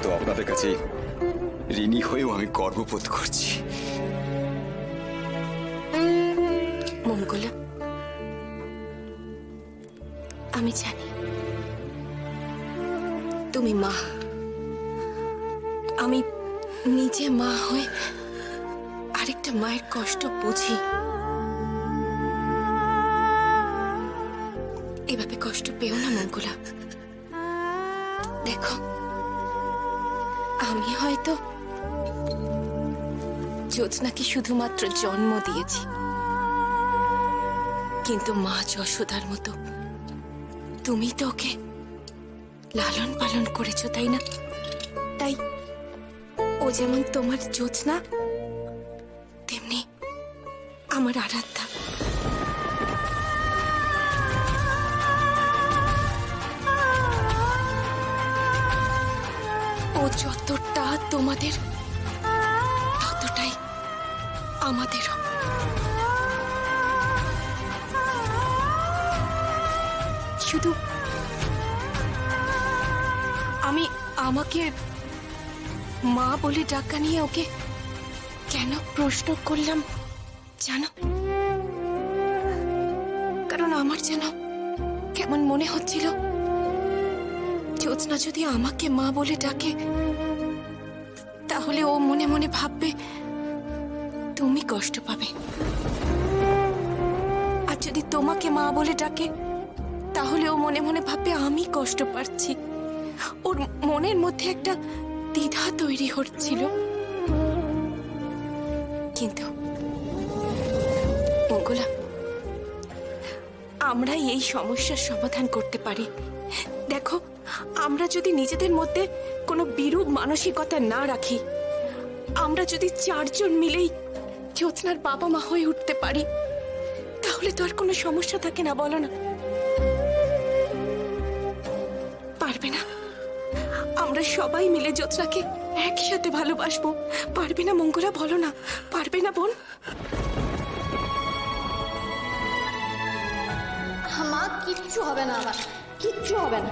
তো আপনাদের কাছে ঋণী হয়েও আমি গর্ববোধ করছি। মঙ্গলা, আমি জানি তুমি মা। আমি নিজে মা হয়ে আরেকটা মায়ের কষ্ট বুঝি। এভাবে কষ্ট পেও না মঙ্গলা। দেখো, আমি হয়তো জ্যোৎস্নাকে শুধুমাত্র জন্ম দিয়েছি, কিন্তু মা যশোদার মতো তুমি তো ওকে লালন পালন করেছো, তাই না? তাই ও যেমন তোমার জ্যোৎস্না, তেমনি আমার আরাধ্যা। ও যতটা তোমাদের, ততটাই আমাদেরও। শুধু আমি আমাকে মা বলে ডাকা নিয়ে ওকে কেন প্রশ্ন করলাম জানো? কারণ আমার যেন কেমন মনে হচ্ছিল, জ্যোৎস্না যদি আমাকে মা বলে ডাকে তাহলে ও মনে মনে ভাববে তুমি কষ্ট পাবে, আর যদি তোমাকে মা বলে ডাকে তাহলে ও মনে মনে ভাববে আমি কষ্ট পাচ্ছি। ওর মনের মধ্যে একটা দ্বিধা তৈরি হচ্ছিল। কিন্তু মঙ্গলা, আমরা এই সমস্যার সমাধান করতে পারি। দেখো, আমরা যদি নিজেদের মধ্যে কোনো বিরূপ মানসিকতা না রাখি, আমরা যদি চারজন মিলেই জ্যোৎস্নার বাবা মা হয়ে উঠতে পারি, তাহলে তো আর কোনো সমস্যা থাকে না, বলো না? পারবে না? আমরা সবাই মিলে জ্যোৎস্নাকে একসাথে ভালোবাসবো, পারবে না মঙ্গলা? বলো না, পারবে না বোন? মা, কিচ্ছু হবে না, আমার কিচ্ছু হবে না।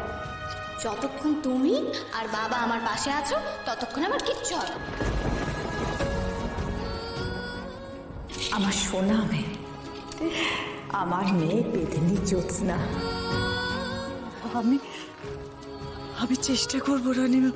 যতক্ষণ তুমি আর বাবা আমার পাশে আছো ততক্ষণ আমার কিচ্ছু হবে না। আমার সোনা মেয়ে, আমার মেয়ে পেতনি জ্যোৎস্না। আমি চেষ্টা করবো রানীমা।